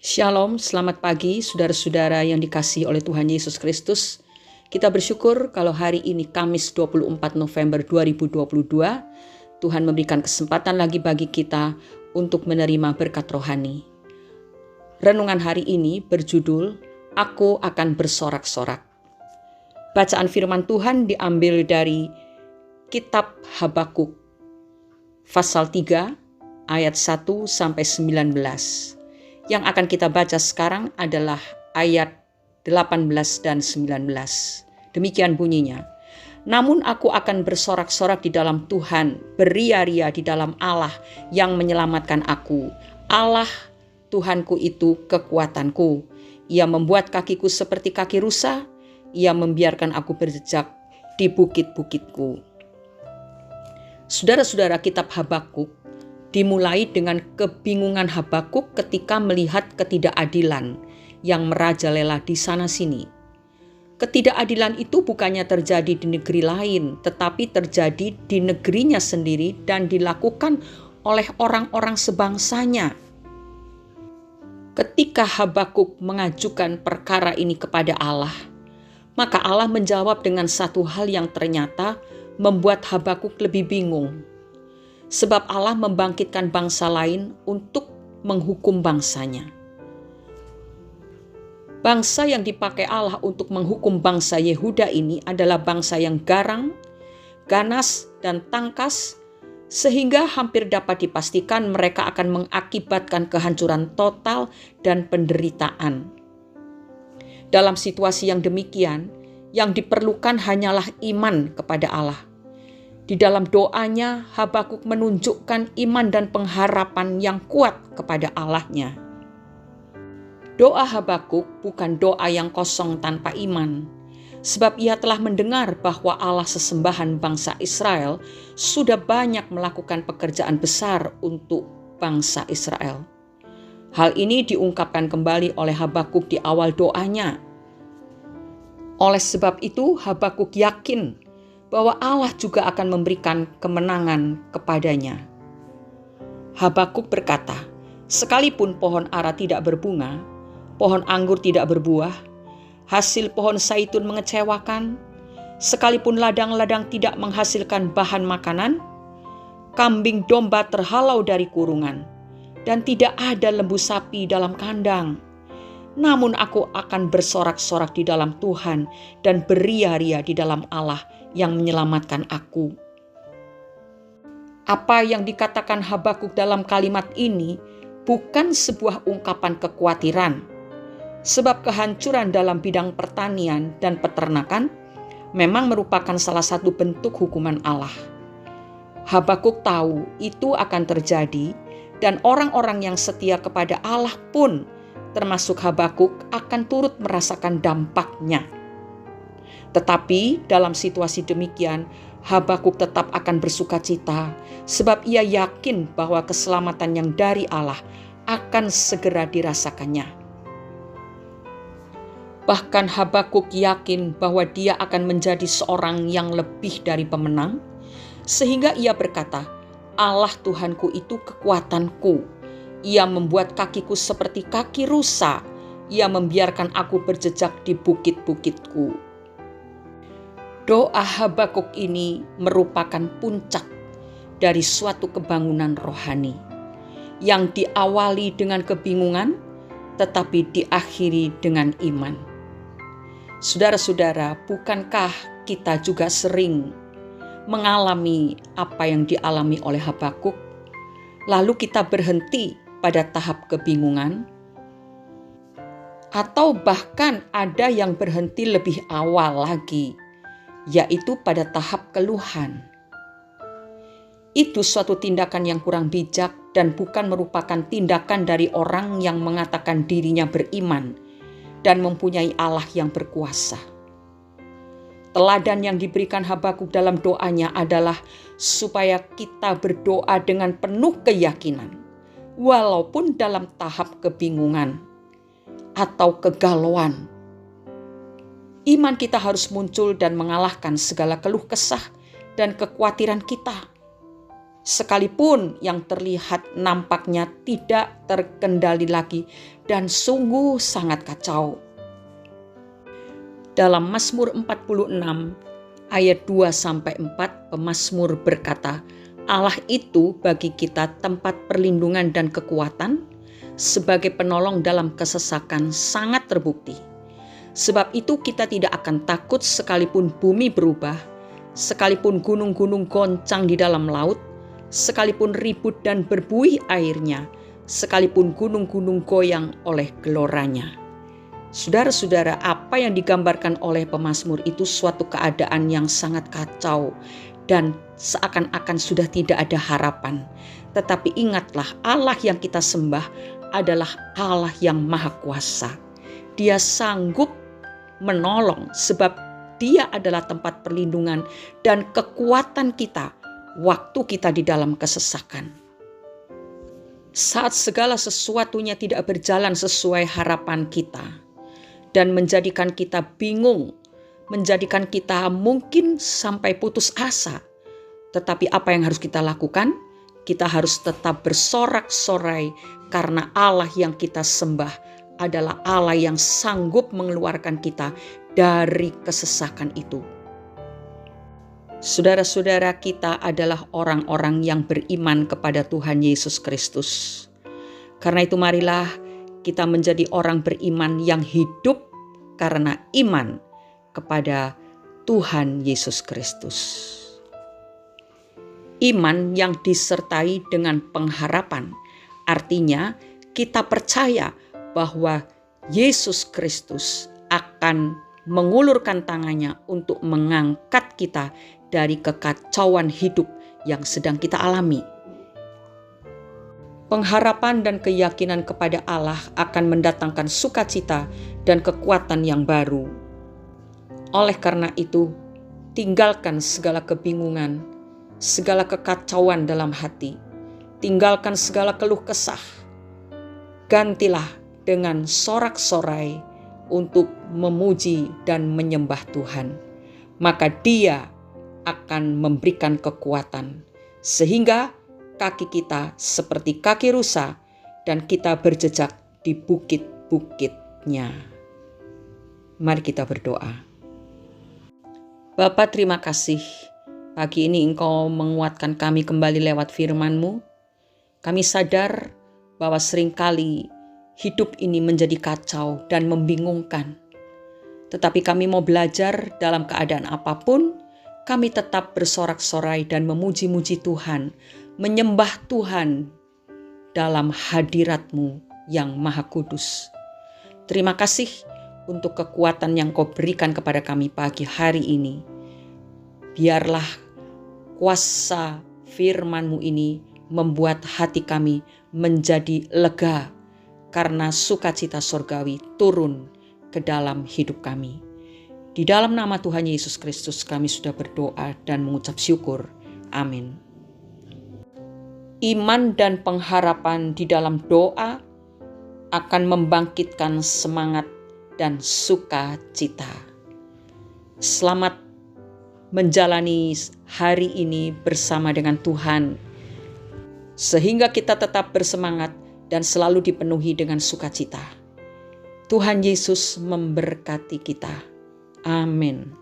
Shalom, selamat pagi saudara-saudara yang dikasihi oleh Tuhan Yesus Kristus. Kita bersyukur kalau hari ini Kamis 24 November 2022, Tuhan memberikan kesempatan lagi bagi kita untuk menerima berkat rohani. Renungan hari ini berjudul, Aku akan bersorak-sorak. Bacaan firman Tuhan diambil dari Kitab Habakuk, pasal 3, ayat 1 sampai 19. Yang akan kita baca sekarang adalah ayat 18 dan 19. Demikian bunyinya. Namun aku akan bersorak-sorak di dalam Tuhan, beria-ria di dalam Allah yang menyelamatkan aku. Allah Tuhanku itu kekuatanku. Ia membuat kakiku seperti kaki rusa. Ia membiarkan aku berjejak di bukit-bukitku. Saudara-saudara, kitab Habakuk dimulai dengan kebingungan Habakuk ketika melihat ketidakadilan yang merajalela di sana-sini. Ketidakadilan itu bukannya terjadi di negeri lain, tetapi terjadi di negerinya sendiri dan dilakukan oleh orang-orang sebangsanya. Ketika Habakuk mengajukan perkara ini kepada Allah, maka Allah menjawab dengan satu hal yang ternyata membuat Habakuk lebih bingung. Sebab Allah membangkitkan bangsa lain untuk menghukum bangsanya. Bangsa yang dipakai Allah untuk menghukum bangsa Yehuda ini adalah bangsa yang garang, ganas, dan tangkas, sehingga hampir dapat dipastikan mereka akan mengakibatkan kehancuran total dan penderitaan. Dalam situasi yang demikian, yang diperlukan hanyalah iman kepada Allah. Di dalam doanya, Habakuk menunjukkan iman dan pengharapan yang kuat kepada Allahnya. Doa Habakuk bukan doa yang kosong tanpa iman, sebab ia telah mendengar bahwa Allah sesembahan bangsa Israel sudah banyak melakukan pekerjaan besar untuk bangsa Israel. Hal ini diungkapkan kembali oleh Habakuk di awal doanya. Oleh sebab itu, Habakuk yakin bahwa Allah juga akan memberikan kemenangan kepadanya. Habakuk berkata, sekalipun pohon ara tidak berbunga, pohon anggur tidak berbuah, hasil pohon zaitun mengecewakan, sekalipun ladang-ladang tidak menghasilkan bahan makanan, kambing domba terhalau dari kurungan, dan tidak ada lembu sapi dalam kandang. Namun aku akan bersorak-sorak di dalam Tuhan dan beria-ria di dalam Allah yang menyelamatkan aku. Apa yang dikatakan Habakuk dalam kalimat ini bukan sebuah ungkapan kekhawatiran, sebab kehancuran dalam bidang pertanian dan peternakan memang merupakan salah satu bentuk hukuman Allah. Habakuk tahu itu akan terjadi dan orang-orang yang setia kepada Allah pun, termasuk Habakuk, akan turut merasakan dampaknya. Tetapi dalam situasi demikian, Habakuk tetap akan bersukacita, sebab ia yakin bahwa keselamatan yang dari Allah akan segera dirasakannya. Bahkan Habakuk yakin bahwa dia akan menjadi seorang yang lebih dari pemenang, sehingga ia berkata, Allah Tuhanku itu kekuatanku. Ia membuat kakiku seperti kaki rusa. Ia membiarkan aku berjejak di bukit-bukitku. Doa Habakuk ini merupakan puncak dari suatu kebangunan rohani yang diawali dengan kebingungan tetapi diakhiri dengan iman. Saudara-saudara, bukankah kita juga sering mengalami apa yang dialami oleh Habakuk, lalu kita berhenti pada tahap kebingungan? Atau bahkan ada yang berhenti lebih awal lagi, yaitu pada tahap keluhan. Itu suatu tindakan yang kurang bijak dan bukan merupakan tindakan dari orang yang mengatakan dirinya beriman dan mempunyai Allah yang berkuasa. Teladan yang diberikan Habakuk dalam doanya adalah supaya kita berdoa dengan penuh keyakinan, walaupun dalam tahap kebingungan atau kegalauan. Iman kita harus muncul dan mengalahkan segala keluh kesah dan kekhawatiran kita. sekalipun yang terlihat nampaknya tidak terkendali lagi dan sungguh sangat kacau. Dalam Mazmur 46 ayat 2-4, pemazmur berkata, Allah itu bagi kita tempat perlindungan dan kekuatan, sebagai penolong dalam kesesakan sangat terbukti. Sebab itu kita tidak akan takut sekalipun bumi berubah, sekalipun gunung-gunung goncang di dalam laut, sekalipun ribut dan berbuih airnya, sekalipun gunung-gunung goyang oleh geloranya. Saudara-saudara, apa yang digambarkan oleh pemazmur itu suatu keadaan yang sangat kacau dan seakan-akan sudah tidak ada harapan. Tetapi ingatlah, Allah yang kita sembah adalah Allah yang maha kuasa. Dia sanggup menolong sebab Dia adalah tempat perlindungan dan kekuatan kita waktu kita di dalam kesesakan. Saat segala sesuatunya tidak berjalan sesuai harapan kita dan menjadikan kita bingung, menjadikan kita mungkin sampai putus asa. Tetapi apa yang harus kita lakukan? Kita harus tetap bersorak-sorai karena Allah yang kita sembah adalah Allah yang sanggup mengeluarkan kita dari kesesakan itu. Saudara-saudara, kita adalah orang-orang yang beriman kepada Tuhan Yesus Kristus. Karena itu marilah kita menjadi orang beriman yang hidup karena iman kepada Tuhan Yesus Kristus. Iman yang disertai dengan pengharapan, artinya kita percaya bahwa Yesus Kristus akan mengulurkan tangannya untuk mengangkat kita dari kekacauan hidup yang sedang kita alami. Pengharapan dan keyakinan kepada Allah akan mendatangkan sukacita dan kekuatan yang baru. Oleh karena itu, tinggalkan segala kebingungan, segala kekacauan dalam hati. Tinggalkan segala keluh kesah. Gantilah dengan sorak-sorai untuk memuji dan menyembah Tuhan. Maka Dia akan memberikan kekuatan sehingga kaki kita seperti kaki rusa dan kita berjejak di bukit-bukitnya. Mari kita berdoa. Bapa, terima kasih. Pagi ini Engkau menguatkan kami kembali lewat firman-Mu. Kami sadar bahwa seringkali hidup ini menjadi kacau dan membingungkan. Tetapi kami mau belajar dalam keadaan apapun, kami tetap bersorak-sorai dan memuji-muji Tuhan, menyembah Tuhan dalam hadirat-Mu yang Maha Kudus. Terima kasih untuk kekuatan yang Kau berikan kepada kami pagi hari ini. Biarlah kuasa firman-Mu ini membuat hati kami menjadi lega karena sukacita surgawi turun ke dalam hidup kami. Di dalam nama Tuhan Yesus Kristus kami sudah berdoa dan mengucap syukur. Amin. Iman dan pengharapan di dalam doa akan membangkitkan semangat dan sukacita. Selamat menjalani hari ini bersama dengan Tuhan, sehingga kita tetap bersemangat dan selalu dipenuhi dengan sukacita. Tuhan Yesus memberkati kita. Amin.